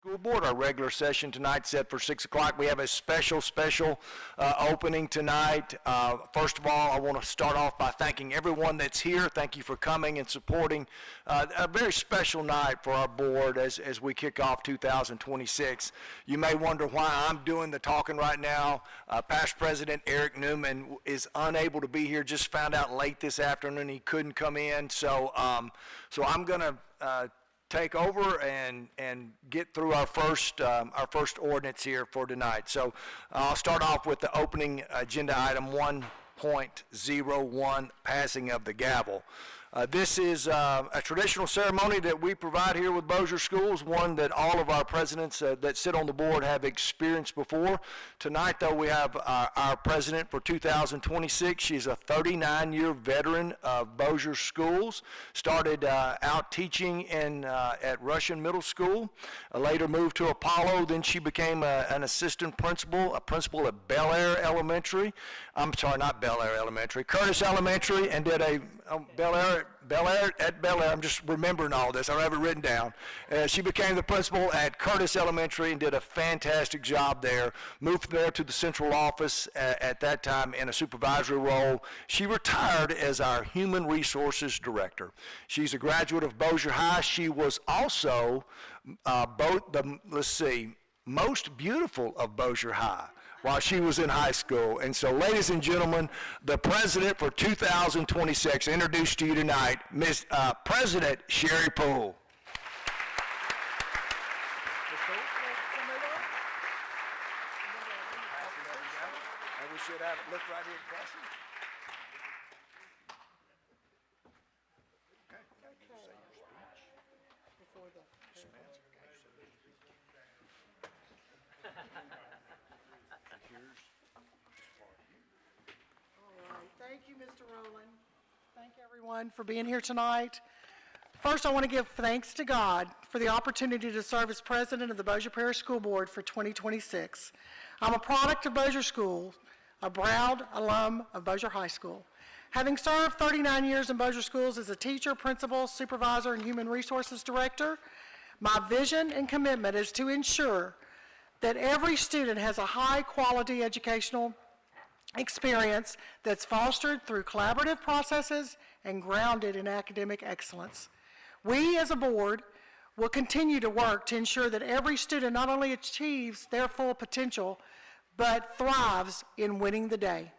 School Board. Our regular session tonight set for 6 o'clock. We have a special opening tonight. First of all, I want to start off by thanking everyone that's here. Thank you for coming and supporting a very special night for our board as we kick off 2026. You may wonder why I'm doing the talking right now. Past President Eric Newman is unable to be here, just found out late this afternoon he couldn't come in. So I'm going to take over and get through our first ordinance here for tonight. So I'll start off with the opening agenda item 1.01, passing of the gavel. This is a traditional ceremony that we provide here with Bossier Schools, one that all of our presidents that sit on the board have experienced before. Tonight, though, we have our president for 2026. She's a 39-year veteran of Bossier Schools, started out teaching at Russian Middle School, later moved to Apollo, then she became an assistant principal, a principal at Bel Air Elementary. I'm sorry, not Bel Air Elementary, Curtis Elementary, and did a Bel Air, I'm just remembering all this. I don't have it written down. She became the principal at Curtis Elementary and did a fantastic job there. Moved there to the central office at that time in a supervisory role. She retired as our human resources director. She's a graduate of Bossier High. She was also most beautiful of Bossier High while she was in high school. And so, ladies and gentlemen, the president for 2026, introduced to you tonight, Ms. President Sherry Poole. And we should have it look right here across it. Okay. Say your speech. Before the Thank you, Mr. Rowland. Thank everyone for being here tonight. First, I want to give thanks to God for the opportunity to serve as president of the Bossier Parish School Board for 2026. I'm a product of Bossier School, a proud alum of Bossier High School. Having served 39 years in Bossier Schools as a teacher, principal, supervisor, and human resources director, my vision and commitment is to ensure that every student has a high-quality educational experience that's fostered through collaborative processes and grounded in academic excellence. We as a board will continue to work to ensure that every student not only achieves their full potential, but thrives in winning the day.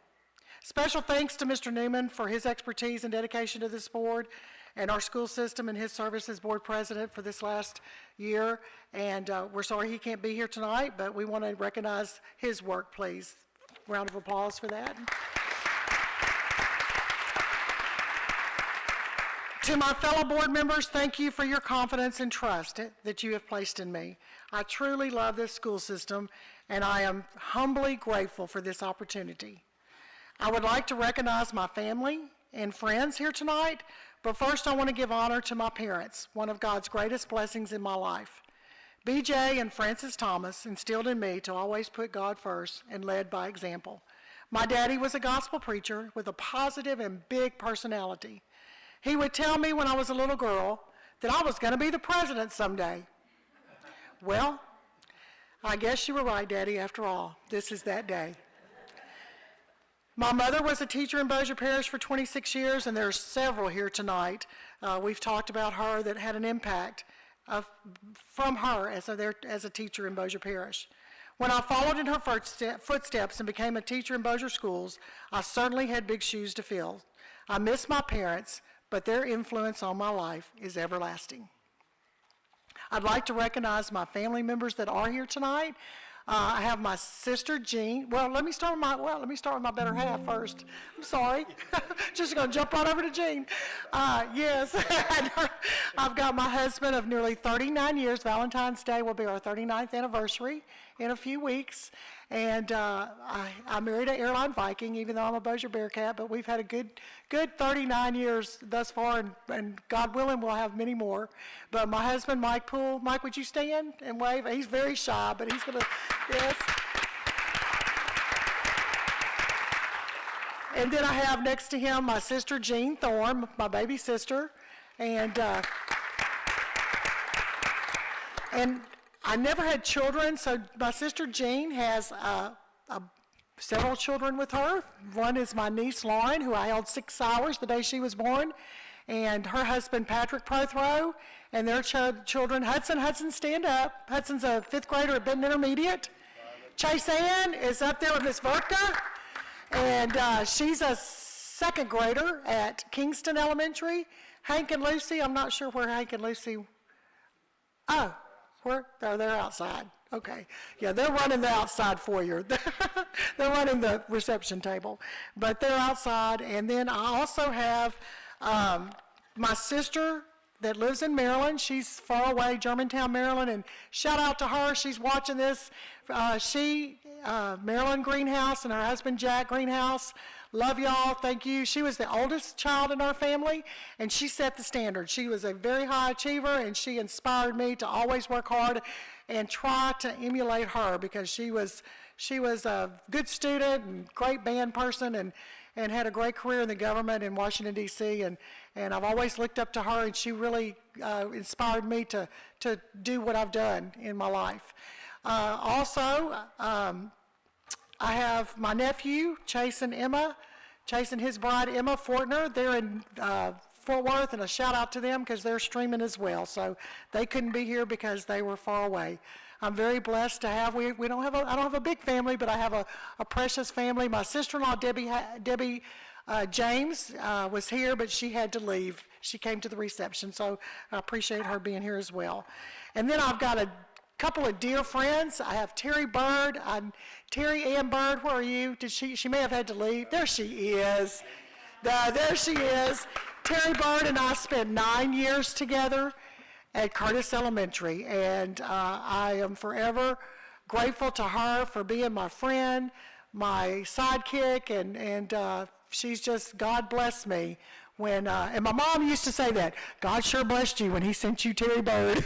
Special thanks to Mr. Newman for his expertise and dedication to this board and our school system and his service as board president for this last year. And we're sorry he can't be here tonight, but we want to recognize his work, please. Round of applause for that. To my fellow board members, thank you for your confidence and trust that you have placed in me. I truly love this school system, and I am humbly grateful for this opportunity. I would like to recognize my family and friends here tonight, but first I want to give honor to my parents, one of God's greatest blessings in my life. BJ and Francis Thomas instilled in me to always put God first and led by example. My daddy was a gospel preacher with a positive and big personality. He would tell me when I was a little girl that I was going to be the president someday. Well, I guess you were right, Daddy, after all. This is that day. My mother was a teacher in Bossier Parish for 26 years, and there are several here tonight. We've talked about her that had an impact from her as a teacher in Bossier Parish. When I followed in her footsteps and became a teacher in Bossier Schools, I certainly had big shoes to fill. I miss my parents, but their influence on my life is everlasting. I'd like to recognize my family members that are here tonight. I have my sister Jean. Let me start with my better half first. I'm sorry. Just going to jump right over to Jean. Yes, I've got my husband of nearly 39 years. Valentine's Day will be our 39th anniversary in a few weeks. And I married an airline Viking, even though I'm a Bossier Bearcat, but we've had a good 39 years thus far, and God willing, we'll have many more. But my husband, Mike Poole, Mike, would you stand and wave? He's very shy, but he's going to, yes. And then I have next to him my sister, Jean Thorne, my baby sister, and I never had children, so my sister Jean has several children with her. One is my niece Lauren, who I held 6 hours the day she was born, and her husband Patrick Prothrow, and their children. Hudson, stand up. Hudson's a 5th grader at Benton Intermediate. Chase Ann is up there with Miss Vertka, and she's a 2nd grader at Kingston Elementary. Hank and Lucy, I'm not sure where Hank and Lucy, oh, they're outside. Okay, yeah, they're running the outside foyer. They're running the reception table, but they're outside. And then I also have my sister that lives in Maryland. She's far away, Germantown, Maryland, and shout out to her. She's watching this. Maryland Greenhouse and her husband Jack Greenhouse. Love y'all, thank you. She was the oldest child in our family, and she set the standard. She was a very high achiever, and she inspired me to always work hard and try to emulate her, because she was a good student and great band person, and had a great career in the government in Washington, D.C., and I've always looked up to her, and she really inspired me to do what I've done in my life. I have my nephew, Chase and his bride, Emma Fortner. They're in Fort Worth, and a shout out to them because they're streaming as well. So they couldn't be here because they were far away. I'm very blessed to have, I don't have a big family, but I have a precious family. My sister-in-law, Debbie James, was here, but she had to leave. She came to the reception, so I appreciate her being here as well. And then I've got a couple of dear friends. I have Terry Bird. Terry Ann Bird, where are you? She may have had to leave. There she is. There she is. Terry Bird and I spent 9 years together at Curtis Elementary, and I am forever grateful to her for being my friend, my sidekick, and she's just, God bless me. And my mom used to say that, God sure blessed you when he sent you Terry Bird.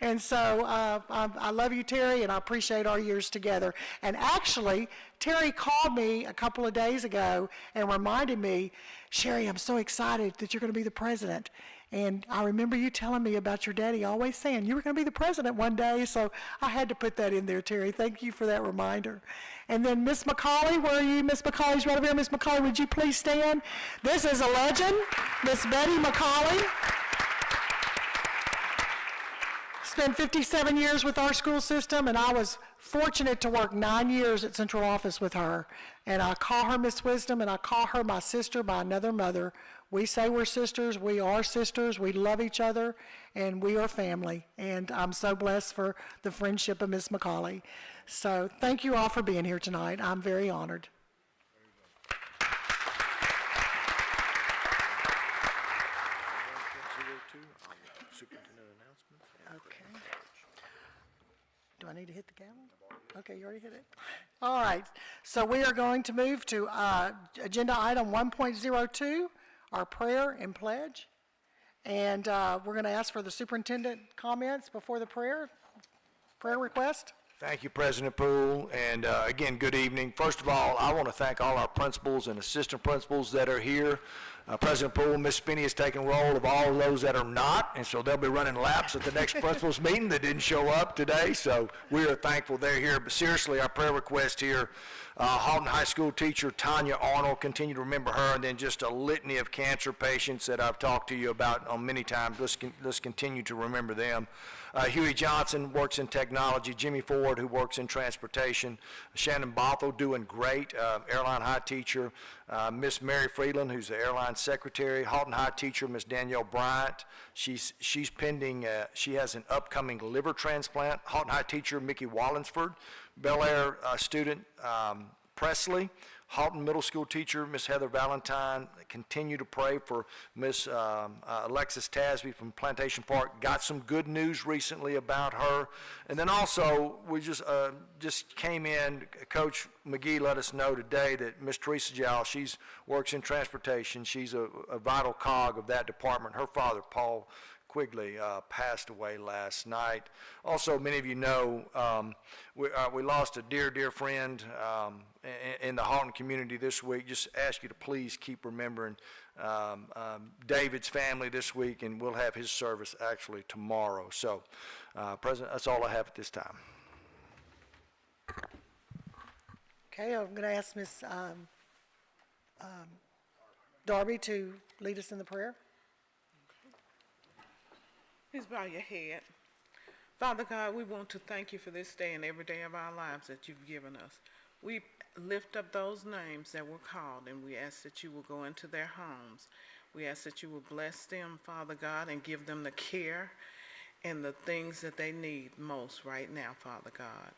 And so I love you, Terry, and I appreciate our years together. And actually, Terry called me a couple of days ago and reminded me, Sherry, I'm so excited that you're going to be the president. And I remember you telling me about your daddy always saying you were going to be the president one day, so I had to put that in there, Terry. Thank you for that reminder. And then Miss McCauley, where are you? Miss McCauley's right over here. Miss McCauley, would you please stand? This is a legend, Miss Betty McCauley. Spent 57 years with our school system, and I was fortunate to work 9 years at central office with her. And I call her Miss Wisdom, and I call her my sister by another mother. We say we're sisters, we are sisters, we love each other, and we are family. And I'm so blessed for the friendship of Miss McCauley. So thank you all for being here tonight. I'm very honored. Okay. Do I need to hit the gavel? Okay, you already hit it. All right, so we are going to move to agenda item 1.02, our prayer and pledge. And we're going to ask for the superintendent comments before the prayer request. Thank you, President Poole, and again, good evening. First of all, I want to thank all our principals and assistant principals that are here. President Poole, Ms. Spinney has taken roll of all of those that are not, and so they'll be running laps at the next principals meeting that didn't show up today, so we are thankful they're here. But seriously, our prayer request here, Halton High School teacher Tanya Arnold, continue to remember her, and then just a litany of cancer patients that I've talked to you about on many times. Let's continue to remember them. Huey Johnson works in technology. Jimmy Ford, who works in transportation. Shannon Bothell, doing great, airline high teacher. Miss Mary Freeland, who's the airline secretary. Halton High teacher, Miss Danielle Bryant. She's pending, she has an upcoming liver transplant. Halton High teacher, Mickey Wallinsford. Bel Air student, Presley. Halton Middle School teacher, Miss Heather Valentine. Continue to pray for Miss Alexis Tasby from Plantation Park. Got some good news recently about her. And then also, we just came in, Coach McGee let us know today that Miss Teresa Jowl, she works in transportation. She's a vital cog of that department. Her father, Paul, Quigley passed away last night. Also, many of you know we lost a dear, dear friend in the Halton community this week. Just ask you to please keep remembering David's family this week, and we'll have his service actually tomorrow. So, President, that's all I have at this time. Okay, I'm going to ask Ms. Darby to lead us in the prayer. Please bow your head. Father God, we want to thank you for this day and every day of our lives that you've given us. We lift up those names that were called, and we ask that you will go into their homes. We ask that you will bless them, Father God, and give them the care and the things that they need most right now, Father God.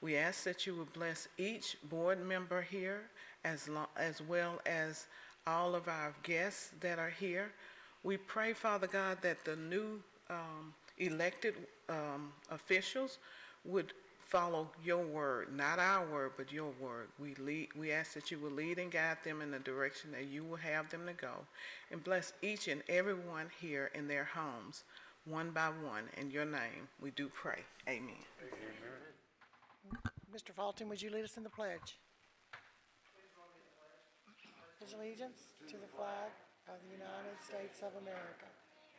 We ask that you will bless each board member here as well as all of our guests that are here. We pray, Father God, that the new elected officials would follow your word, not our word, but your word. We ask that you will lead and guide them in the direction that you will have them to go, and bless each and every one here in their homes, one by one. In your name, we do pray. Amen. Mr. Fulton, would you lead us in the pledge? Pledge allegiance to the flag of the United States of America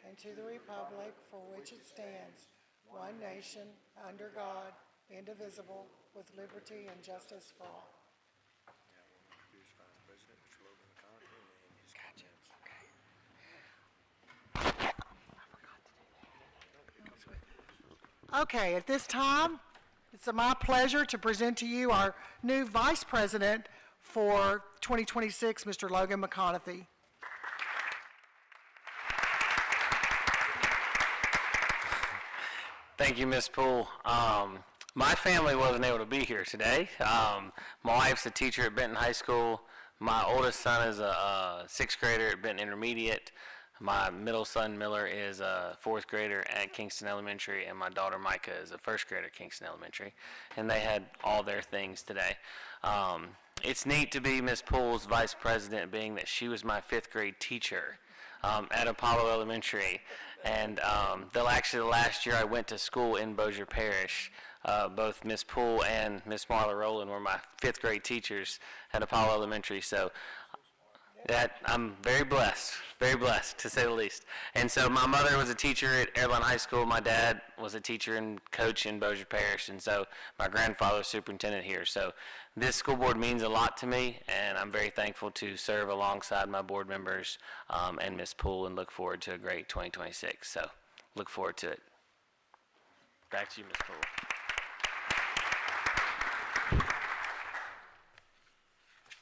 and to the republic for which it stands, one nation, under God, indivisible, with liberty and justice for all. Okay, at this time, it's my pleasure to present to you our new Vice President for 2026, Mr. Logan McConaughey. Thank you, Ms. Poole. My family wasn't able to be here today. My wife's a teacher at Benton High School. My oldest son is a sixth grader at Benton Intermediate. My middle son, Miller, is a fourth grader at Kingston Elementary, and my daughter, Micah, is a first grader at Kingston Elementary. And they had all their things today. It's neat to be Ms. Poole's vice president, being that she was my fifth grade teacher at Apollo Elementary. And the last year I went to school in Bossier Parish, both Ms. Poole and Ms. Marla Rowland were my fifth grade teachers at Apollo Elementary. So that I'm very blessed to say the least. And so my mother was a teacher at Airline High School. My dad was a teacher and coach in Bossier Parish, and so my grandfather was superintendent here. So this school board means a lot to me, and I'm very thankful to serve alongside my board members and Ms. Poole, and look forward to a great 2026. So look forward to it. Back to you, Ms. Poole.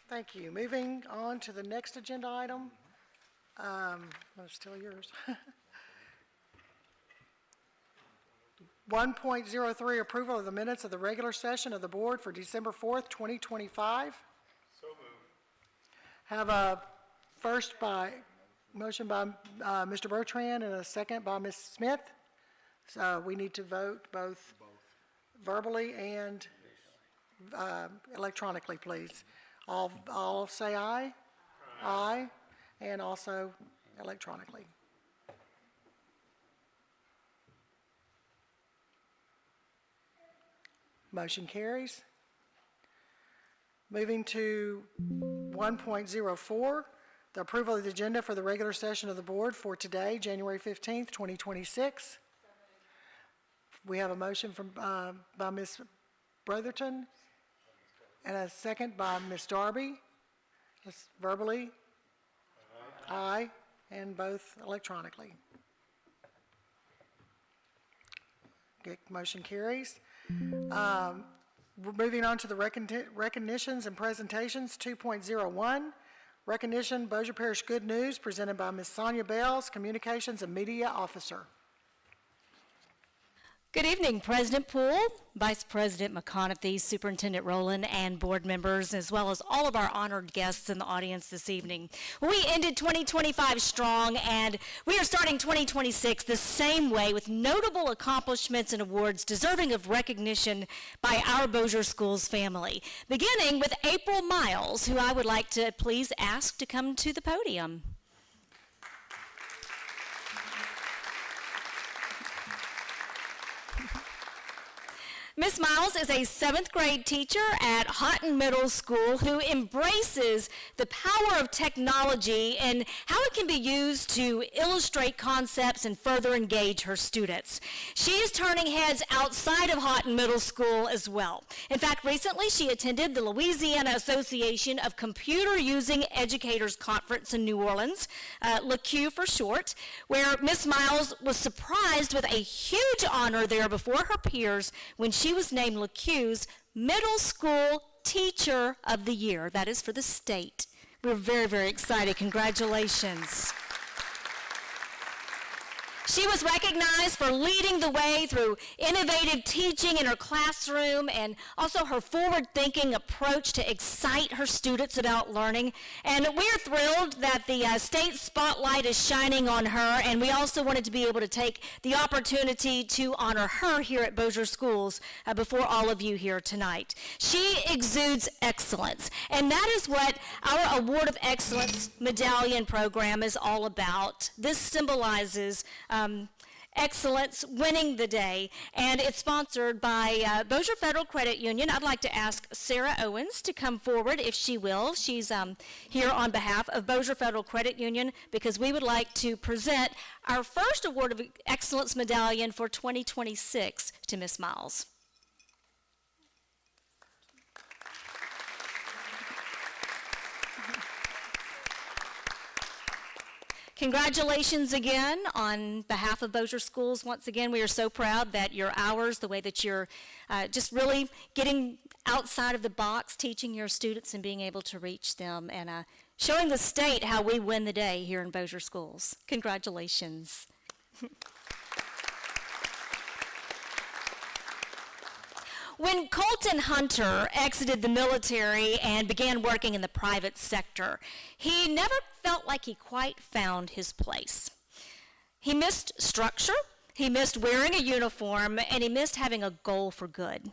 Thank you. Moving on to the next agenda item. It's still yours. 1.03, approval of the minutes of the regular session of the board for December 4th, 2025. So moved. Have a motion by Mr. Bertrand and a second by Ms. Smith. So we need to vote both verbally and electronically, please. All say aye. Aye. And also electronically. Motion carries. Moving to 1.04, the approval of the agenda for the regular session of the board for today, January 15th, 2026. We have a motion from by Ms. Brotherton and a second by Ms. Darby. It's verbally. Aye. And both electronically. Okay, motion carries. We're moving on to the recognitions and presentations. 2.01, recognition Bossier Parish Good News, presented by Ms. Sonia Bales, Communications and Media Officer. Good evening, President Poole, Vice President McConaughey, Superintendent Rowland, and board members, as well as all of our honored guests in the audience this evening. We ended 2025 strong, and we are starting 2026 the same way, with notable accomplishments and awards deserving of recognition by our Bossier Schools family, beginning with April Miles, who I would like to please ask to come to the podium. Miss Miles is a 7th grade teacher at Houghton Middle School who embraces the power of technology and how it can be used to illustrate concepts and further engage her students. She is turning heads outside of Houghton Middle School as well. In fact, recently she attended the Louisiana Association of Computer Using Educators Conference in New Orleans, LACU for short, where Miss Miles was surprised with a huge honor there before her peers when she was named LACU's Middle School Teacher of the Year. That is for the state. We're very, very excited. Congratulations. She was recognized for leading the way through innovative teaching in her classroom and also her forward-thinking approach to excite her students about learning. And we're thrilled that the state spotlight is shining on her, and we also wanted to be able to take the opportunity to honor her here at Bossier Schools before all of you here tonight. She exudes excellence, and that is what our Award of Excellence Medallion program is all about. This symbolizes excellence winning the day, and it's sponsored by Bossier Federal Credit Union. I'd like to ask Sarah Owens to come forward if she will. She's here on behalf of Bossier Federal Credit Union because we would like to present our first Award of Excellence Medallion for 2026 to Miss Miles. Congratulations again on behalf of Bossier Schools. Once again, we are so proud that your hours, the way that you're just really getting outside of the box, teaching your students and being able to reach them and showing the state how we win the day here in Bossier Schools. Congratulations. When Colton Hunter exited the military and began working in the private sector, he never felt like he quite found his place. He missed structure, he missed wearing a uniform, and he missed having a goal for good.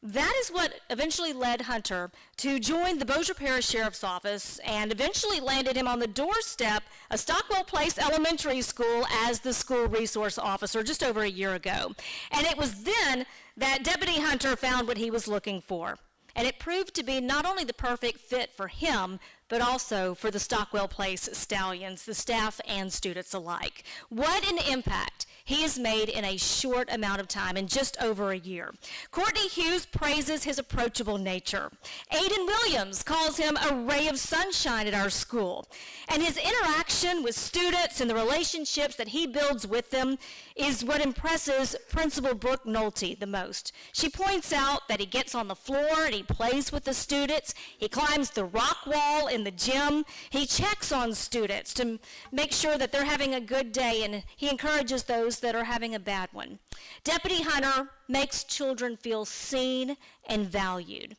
That is what eventually led Hunter to join the Bossier Parish Sheriff's Office and eventually landed him on the doorstep of Stockwell Place Elementary School as the school resource officer just over a year ago. And it was then that Deputy Hunter found what he was looking for. And it proved to be not only the perfect fit for him, but also for the Stockwell Place Stallions, the staff and students alike. What an impact he has made in a short amount of time, in just over a year. Courtney Hughes praises his approachable nature. Aiden Williams calls him a ray of sunshine at our school. And his interaction with students and the relationships that he builds with them is what impresses Principal Brooke Nolte the most. She points out that he gets on the floor and he plays with the students. He climbs the rock wall in the gym. He checks on students to make sure that they're having a good day, and he encourages those that are having a bad one. Deputy Hunter makes children feel seen and valued.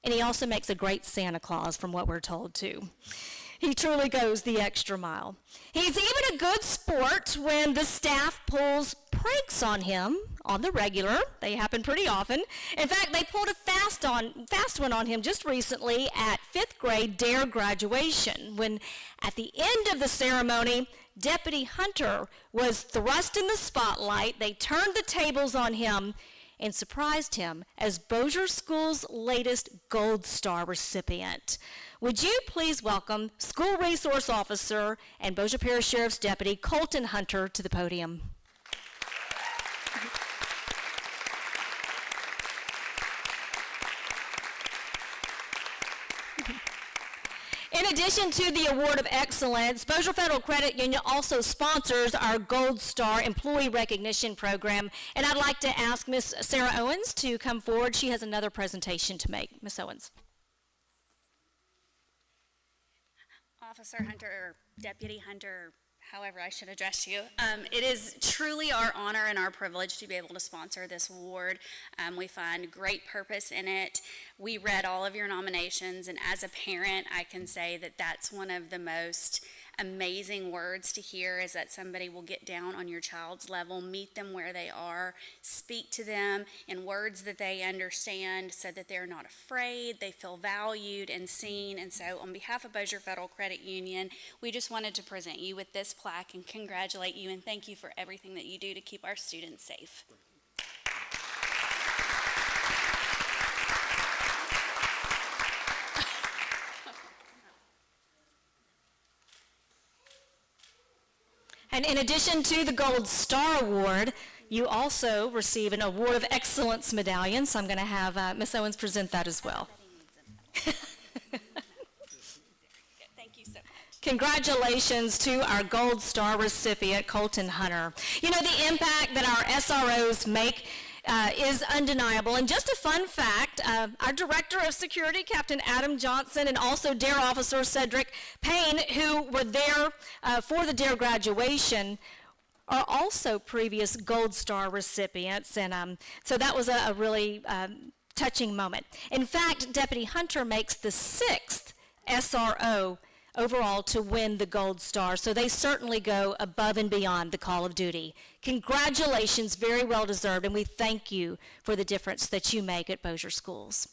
And he also makes a great Santa Claus, from what we're told, too. He truly goes the extra mile. He's even a good sport when the staff pulls pranks on him on the regular. They happen pretty often. In fact, they pulled a fast one on him just recently at 5th grade DARE graduation, when at the end of the ceremony, Deputy Hunter was thrust in the spotlight. They turned the tables on him and surprised him as Bossier School's latest Gold Star recipient. Would you please welcome School Resource Officer and Bossier Parish Sheriff's Deputy Colton Hunter to the podium. In addition to the Award of Excellence, Bossier Federal Credit Union also sponsors our Gold Star Employee Recognition Program, and I'd like to ask Ms. Sarah Owens to come forward. She has another presentation to make. Ms. Owens. Officer Hunter, or Deputy Hunter, however I should address you. It is truly our honor and our privilege to be able to sponsor this award. We find great purpose in it. We read all of your nominations, and as a parent, I can say that that's one of the most amazing words to hear, is that somebody will get down on your child's level, meet them where they are, speak to them in words that they understand so that they're not afraid, they feel valued and seen. And so on behalf of Bossier Federal Credit Union, we just wanted to present you with this plaque and congratulate you and thank you for everything that you do to keep our students safe. And in addition to the Gold Star Award, you also receive an Award of Excellence medallion, so I'm going to have Ms. Owens present that as well. Thank you so much. Congratulations to our Gold Star recipient, Colton Hunter. You know, the impact that our SROs make is undeniable. And just a fun fact, our Director of Security, Captain Adam Johnson, and also DARE Officer Cedric Payne, who were there for the DARE graduation, are also previous Gold Star recipients. And so that was a really touching moment. In fact, Deputy Hunter makes the 6th SRO overall to win the Gold Star, so they certainly go above and beyond the call of duty. Congratulations, very well deserved, and we thank you for the difference that you make at Bossier Schools.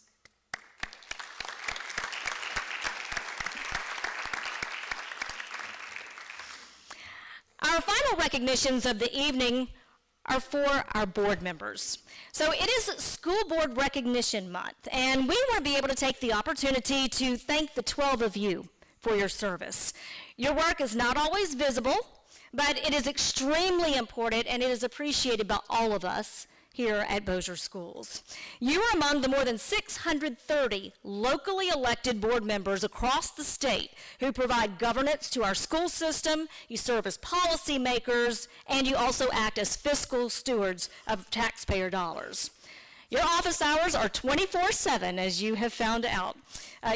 Our final recognitions of the evening are for our board members. So it is School Board Recognition Month, and we want to be able to take the opportunity to thank the 12 of you for your service. Your work is not always visible, but it is extremely important, and it is appreciated by all of us here at Bossier Schools. You are among the more than 630 locally elected board members across the state who provide governance to our school system. You serve as policymakers, and you also act as fiscal stewards of taxpayer dollars. Your office hours are 24/7, as you have found out.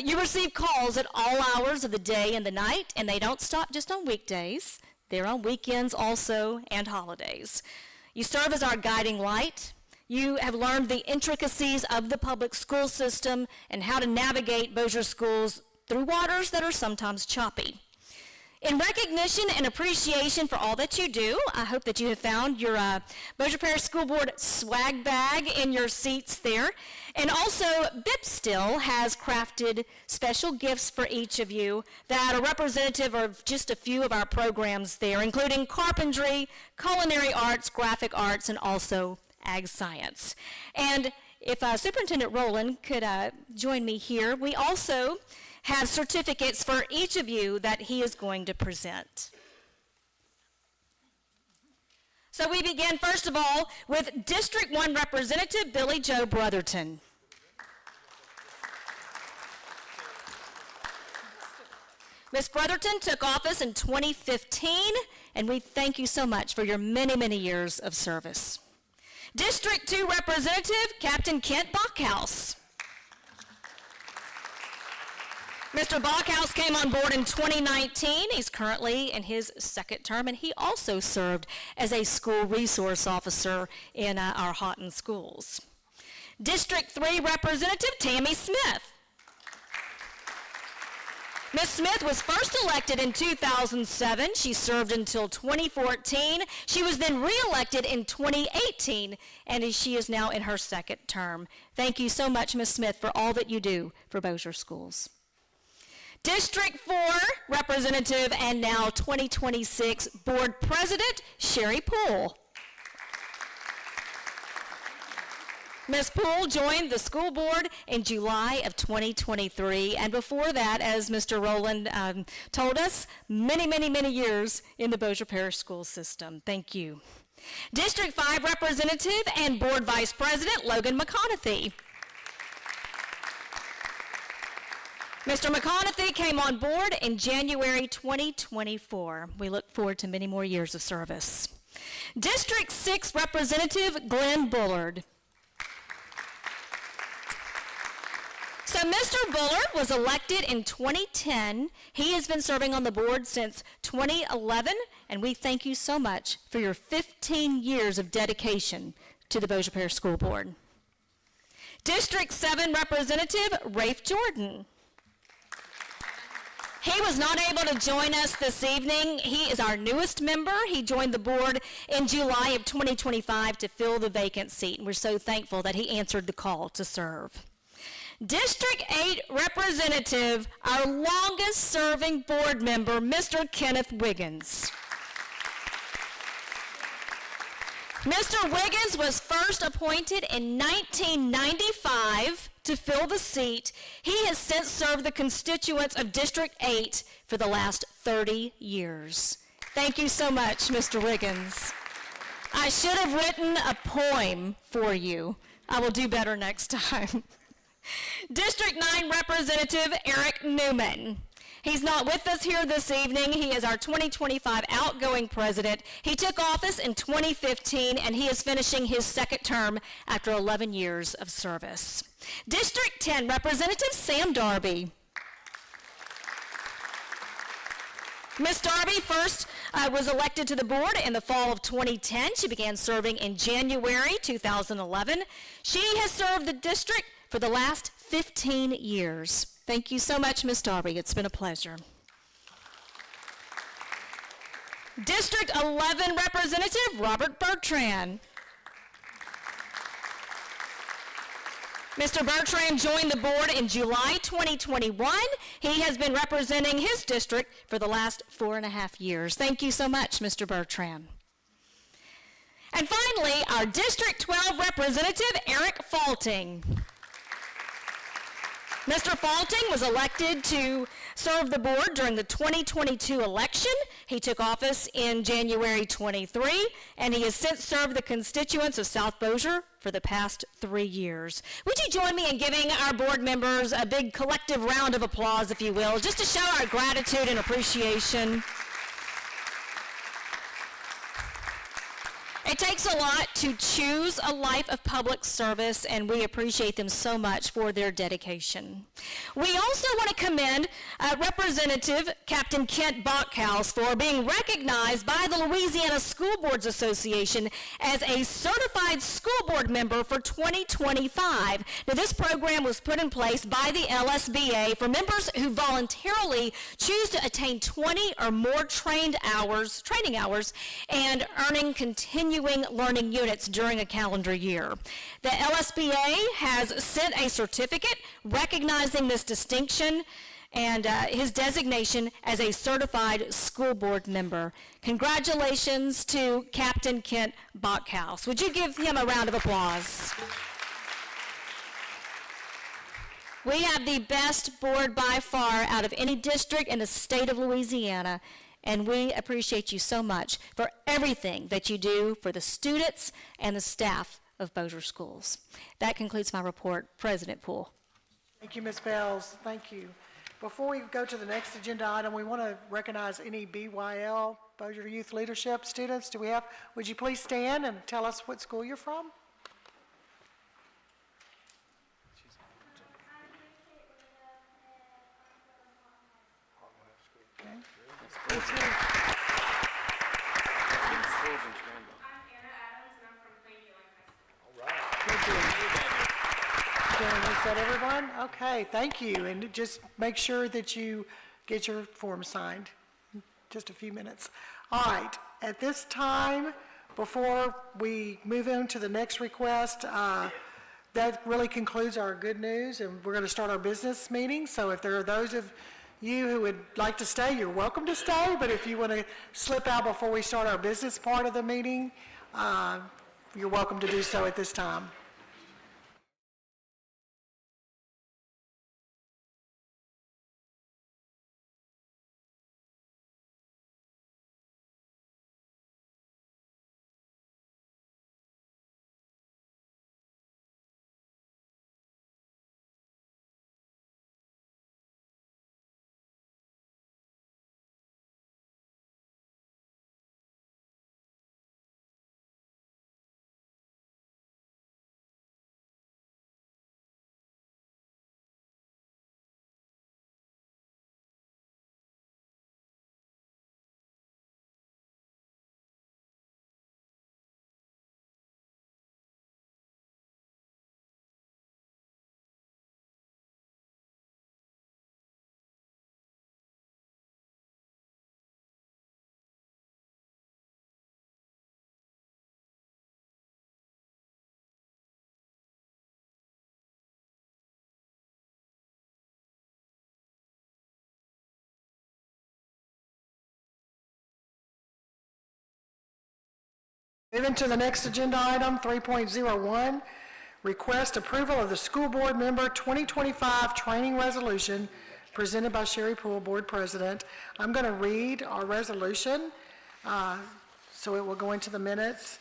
You receive calls at all hours of the day and the night, and they don't stop just on weekdays. They're on weekends also and holidays. You serve as our guiding light. You have learned the intricacies of the public school system and how to navigate Bossier Schools through waters that are sometimes choppy. In recognition and appreciation for all that you do, I hope that you have found your Bossier Parish School Board swag bag in your seats there. And also, BPSB has crafted special gifts for each of you that are representative of just a few of our programs there, including carpentry, culinary arts, graphic arts, and also ag science. And if Superintendent Rowland could join me here, we also have certificates for each of you that he is going to present. So we begin, first of all, with District 1 Representative Billy Joe Brotherton. Ms. Brotherton took office in 2015, and we thank you so much for your many, many years of service. District 2 Representative Captain Kent Bachhaus. Mr. Bachhaus came on board in 2019. He's currently in his 2nd term, and he also served as a school resource officer in our Houghton schools. District 3 Representative Tammy Smith. Ms. Smith was first elected in 2007. She served until 2014. She was then re-elected in 2018, and she is now in her 2nd term. Thank you so much, Ms. Smith, for all that you do for Bossier Schools. District 4 Representative and now 2026 Board President, Sherry Poole. Ms. Poole joined the school board in July of 2023, and before that, as Mr. Rowland told us, many, many, many years in the Bossier Parish school system. Thank you. District 5 Representative and Board Vice President, Logan McConaughey. Mr. McConaughey came on board in January 2024. We look forward to many more years of service. District 6 Representative Glenn Bullard. So Mr. Bullard was elected in 2010. He has been serving on the board since 2011, and we thank you so much for your 15 years of dedication to the Bossier Parish School Board. District 7 Representative Rafe Jordan. He was not able to join us this evening. He is our newest member. He joined the board in July of 2025 to fill the vacant seat, and we're so thankful that he answered the call to serve. District 8 Representative, our longest-serving board member, Mr. Kenneth Wiggins. Mr. Wiggins was first appointed in 1995 to fill the seat. He has since served the constituents of District 8 for the last 30 years. Thank you so much, Mr. Wiggins. I should have written a poem for you. I will do better next time. District 9 Representative Eric Newman. He's not with us here this evening. He is our 2025 outgoing president. He took office in 2015, and he is finishing his second term after 11 years of service. District 10 Representative Sam Darby. Ms. Darby first was elected to the board in the fall of 2010. She began serving in January 2011. She has served the district for the last 15 years. Thank you so much, Ms. Darby. It's been a pleasure. District 11 Representative Robert Bertrand. Mr. Bertrand joined the board in July 2021. He has been representing his district for the last 4.5 years. Thank you so much, Mr. Bertrand. And finally, our District 12 Representative Eric Faulting. Mr. Faulting was elected to serve the board during the 2022 election. He took office in January 23, and he has since served the constituents of South Bossier for the past 3 years. Would you join me in giving our board members a big collective round of applause, if you will, just to show our gratitude and appreciation? It takes a lot to choose a life of public service, and we appreciate them so much for their dedication. We also want to commend Representative Captain Kent Bachhaus for being recognized by the Louisiana School Boards Association as a certified school board member for 2025. Now, this program was put in place by the LSBA for members who voluntarily choose to attain 20 or more training hours, and earning continuing learning units during a calendar year. The LSBA has sent a certificate recognizing this distinction and his designation as a certified school board member. Congratulations to Captain Kent Bachhaus. Would you give him a round of applause? We have the best board by far out of any district in the state of Louisiana, and we appreciate you so much for everything that you do for the students and the staff of Bossier Schools. That concludes my report. President Poole. Thank you, Ms. Bells. Thank you. Before we go to the next agenda item, we want to recognize any BYL, Bossier Youth Leadership students. Would you please stand and tell us what school you're from? Okay. What's your- Is that everyone? Okay, thank you. And just make sure that you get your form signed in just a few minutes. All right, at this time, before we move on to the next request, that really concludes our good news, and we're going to start our business meeting. So if there are those of you who would like to stay, you're welcome to stay, but if you want to slip out before we start our business part of the meeting, you're welcome to do so at this time. Moving to the next agenda item, 3.01, request approval of the school board member 2025 training resolution presented by Sherry Poole, board president. I'm going to read our resolution. so it will go into the minutes.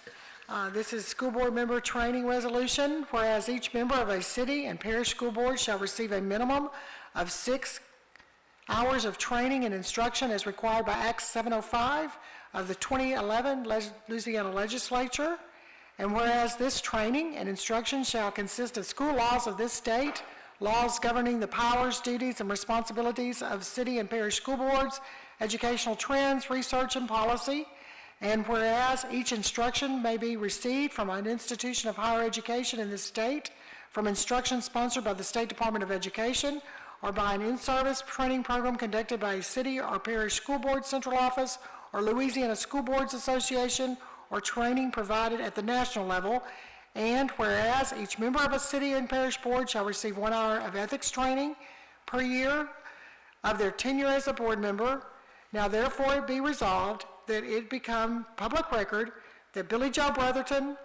This is school board member training resolution, whereas each member of a city and parish school board shall receive a minimum of 6 hours of training and instruction as required by Act 705 of the 2011 Louisiana Legislature. And whereas this training and instruction shall consist of school laws of this state, laws governing the powers, duties, and responsibilities of city and parish school boards, educational trends, research, and policy. And whereas each instruction may be received from an institution of higher education in this state, from instruction sponsored by the State Department of Education, or by an in-service training program conducted by a city or parish school board central office, or Louisiana School Boards Association, or training provided at the national level. And whereas each member of a city and parish board shall receive 1 hour of ethics training per year of their tenure as a board member, now therefore it be resolved that it become public record that Billy Joe Brotherton,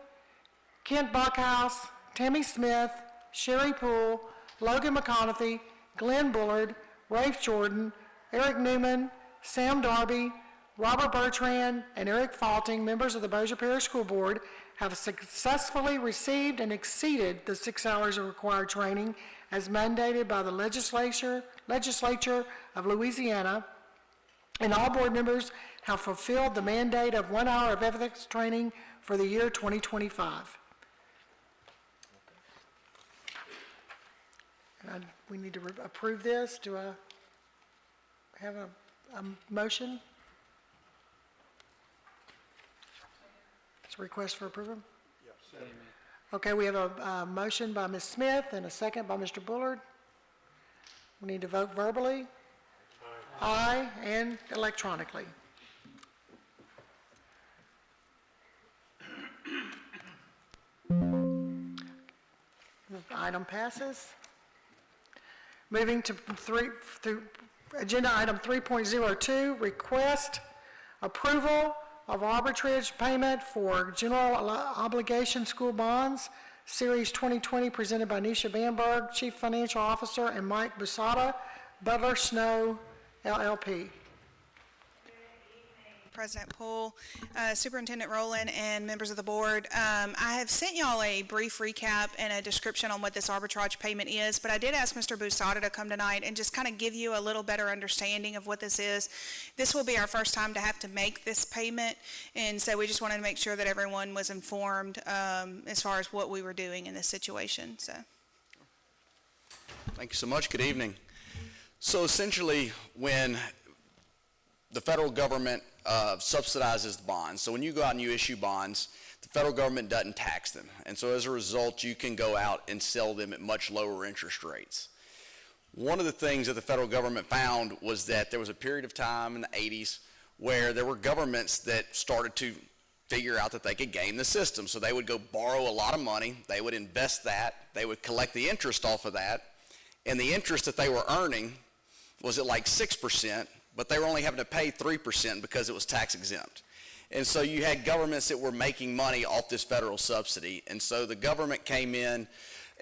Kent Buckhouse, Tammy Smith, Sherry Poole, Logan McConaughey, Glenn Bullard, Rafe Jordan, Eric Newman, Sam Darby, Robert Bertrand, and Eric Faulting, members of the Bossier Parish School Board, have successfully received and exceeded the 6 hours of required training as mandated by the legislature of Louisiana, and all board members have fulfilled the mandate of 1 hour of ethics training for the year 2025. And we need to approve this. Do I have a motion? It's a request for approval? Yes. Okay, we have a motion by Ms. Smith and a second by Mr. Bullard. We need to vote verbally. Aye, and electronically. The item passes. Moving to agenda item 3.02, request approval of arbitrage payment for general obligation school bonds, Series 2020, presented by Nisha Bamberg, Chief Financial Officer, and Mike Busada, Butler Snow, LLP. President Poole, Superintendent Rowland, and members of the board. I have sent y'all a brief recap and a description on what this arbitrage payment is, but I did ask Mr. Busada to come tonight and just kind of give you a little better understanding of what this is. This will be our first time to have to make this payment, and so we just wanted to make sure that everyone was informed as far as what we were doing in this situation. So, thank you so much. Good evening. So essentially, when the federal government subsidizes the bonds. So when you go out and you issue bonds, the federal government doesn't tax them. And so as a result, you can go out and sell them at much lower interest rates. One of the things that the federal government found was that there was a period of time in the 80s where there were governments that started to figure out that they could game the system. So they would go borrow a lot of money, they would invest that, they would collect the interest off of that, and the interest that they were earning was at like 6%, but they were only having to pay 3% because it was tax exempt. And so you had governments that were making money off this federal subsidy. And so the government came in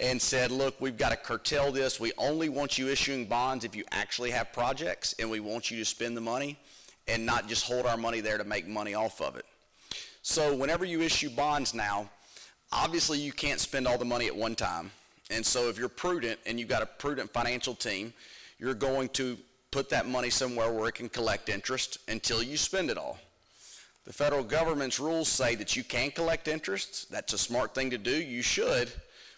and said, look, we've got to curtail this. We only want you issuing bonds if you actually have projects, and we want you to spend the money and not just hold our money there to make money off of it. So whenever you issue bonds now, obviously you can't spend all the money at one time. And so if you're prudent and you've got a prudent financial team, you're going to put that money somewhere where it can collect interest until you spend it all. The federal government's rules say that you can collect interest. That's a smart thing to do. You should,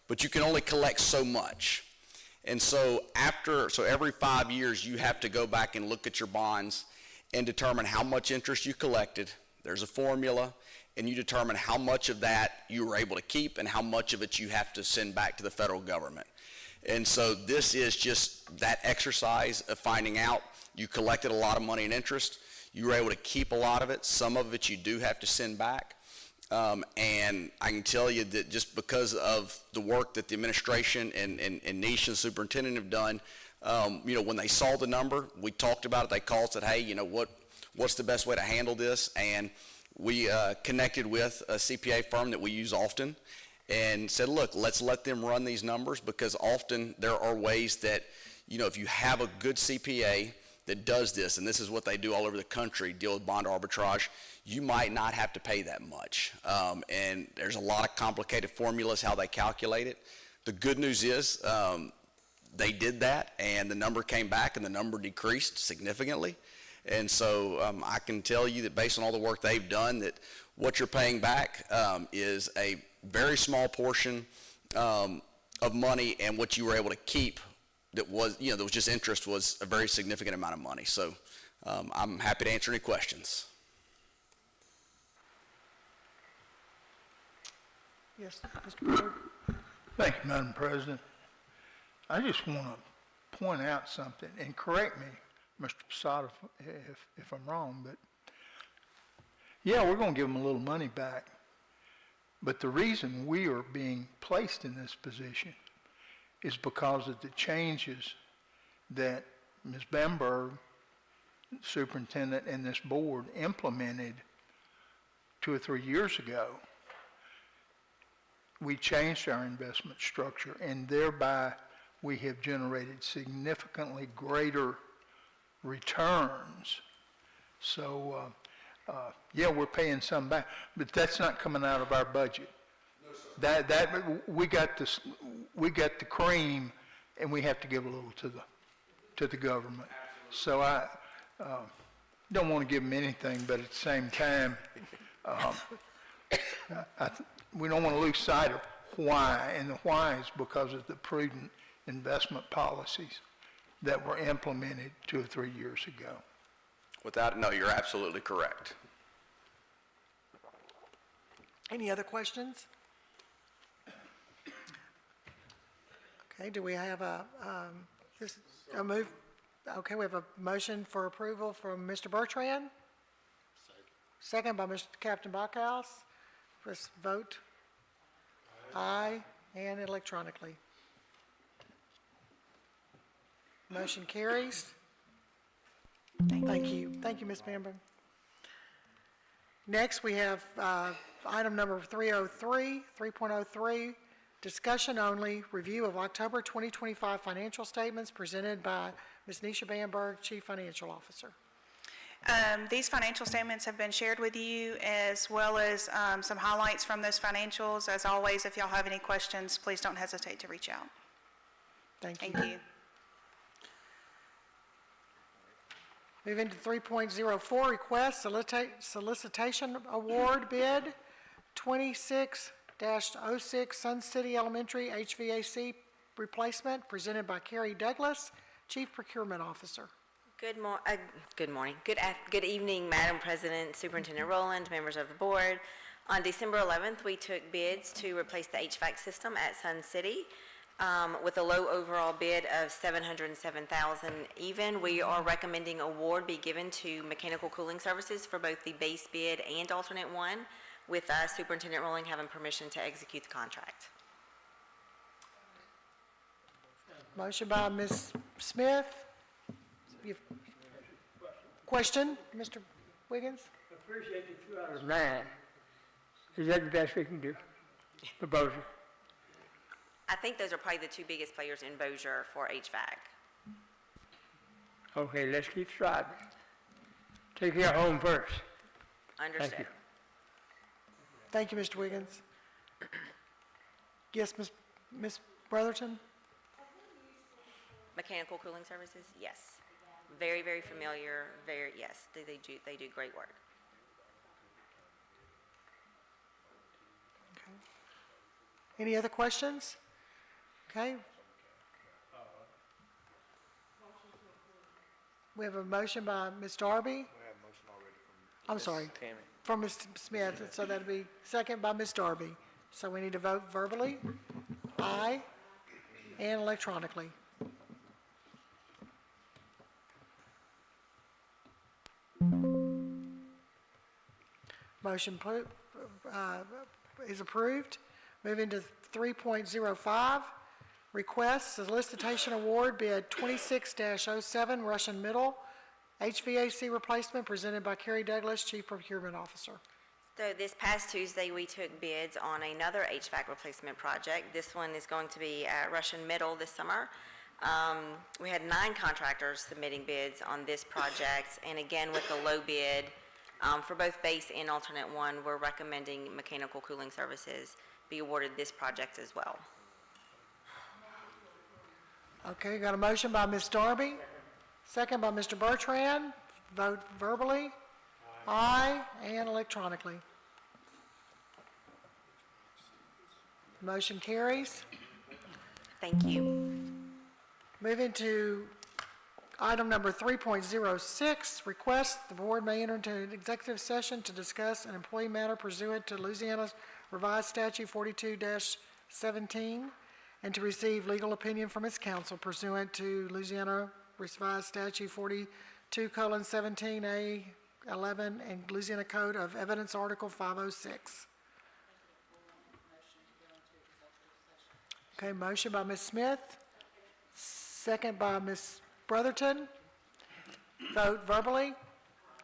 but you can only collect so much. And so every 5 years, you have to go back and look at your bonds and determine how much interest you collected. There's a formula, and you determine how much of that you were able to keep and how much of it you have to send back to the federal government. And so this is just that exercise of finding out you collected a lot of money in interest, you were able to keep a lot of it, some of it you do have to send back. And I can tell you that just because of the work that the administration and Nish and the superintendent have done, when they saw the number, we talked about it, they called and said, hey, what's the best way to handle this? And we connected with a CPA firm that we use often, and said, look, let's let them run these numbers, because often there are ways that, if you have a good CPA that does this, and this is what they do all over the country, deal with bond arbitrage, you might not have to pay that much. And there's a lot of complicated formulas how they calculate it. The good news is they did that, and the number came back, and the number decreased significantly. And so I can tell you that based on all the work they've done, that what you're paying back is a very small portion of money, and what you were able to keep that was, that was just interest was a very significant amount of money. So I'm happy to answer any questions. Yes, Mr. Byrd. Thank you, Madam President. I just want to point out something, and correct me, Mr. Posada, if I'm wrong, but yeah, we're going to give them a little money back. But the reason we are being placed in this position is because of the changes that Ms. Bamberg, superintendent, and this board implemented 2 or 3 years ago. We changed our investment structure, and thereby we have generated significantly greater returns. So, yeah, we're paying some back, but that's not coming out of our budget. No, sir. We got the cream, and we have to give a little to the government. Absolutely. So I don't want to give them anything, but at the same time, we don't want to lose sight of why, and the why is because of the prudent investment policies that were implemented 2 or 3 years ago. No, you're absolutely correct. Any other questions? Okay, do we have a move? Okay, we have a motion for approval from Mr. Bertrand. Second by Mr. Captain Backhouse. Let's vote. Aye, and electronically. Motion carries. Thank you. Thank you, Ms. Bamberg. Next, we have item number 3.03, discussion only, review of October 2025 financial statements presented by Ms. Nisha Bamberg, Chief Financial Officer. These financial statements have been shared with you, as well as some highlights from those financials. As always, if y'all have any questions, please don't hesitate to reach out. Thank you. Thank you. Moving to 3.04, request solicitation award bid 26-06 Sun City Elementary HVAC replacement, presented by Carrie Douglas, Chief Procurement Officer. Good morning. Good evening, Madam President, Superintendent Rowland, members of the board. On December 11th, we took bids to replace the HVAC system at Sun City. With a low overall bid of $707,000 even. We are recommending award be given to Mechanical Cooling Services for both the base bid and alternate one, with Superintendent Rowling having permission to execute the contract. Motion by Ms. Smith. Question, Mr. Wiggins? Appreciate the 2 out of 9. Is that the best we can do for Bossier? I think those are probably the 2 biggest players in Bossier for HVAC. Okay, let's keep striving. Take care of home first. Understood. Thank you. Thank you, Mr. Wiggins. Yes, Ms. Brotherton? Mechanical Cooling Services, yes. Very, very familiar, yes, they do great work. Okay. Any other questions? Okay. We have a motion by Ms. Darby. We have a motion already from Ms. Tammy. From Ms. Smith, so that'll be second by Ms. Darby. So we need to vote verbally, aye, and electronically. Motion is approved. Moving to 3.05, request solicitation award bid 26-07 Russian Middle HVAC replacement, presented by Carrie Douglas, Chief Procurement Officer. So this past Tuesday, we took bids on another HVAC replacement project. This one is going to be at Russian Middle this summer. We had 9 contractors submitting bids on this project, and again, with the low bid, for both base and alternate one, we're recommending Mechanical Cooling Services be awarded this project as well. Okay, got a motion by Ms. Darby, second by Mr. Bertrand. Vote verbally. Aye, and electronically. Motion carries. Thank you. Moving to item number 3.06, request the board may enter into an executive session to discuss an employee matter pursuant to Louisiana's revised statute 42-17 and to receive legal opinion from its counsel pursuant to Louisiana revised statute 42:17A 11 and Louisiana Code of Evidence Article 506. Okay, motion by Ms. Smith, second by Ms. Brotherton. Vote verbally,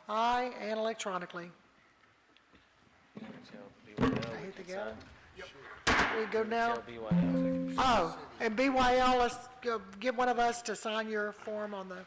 aye, and electronically. I hit the gavel. We go now. Oh, and BYL, let's go, get one of us to sign your form on the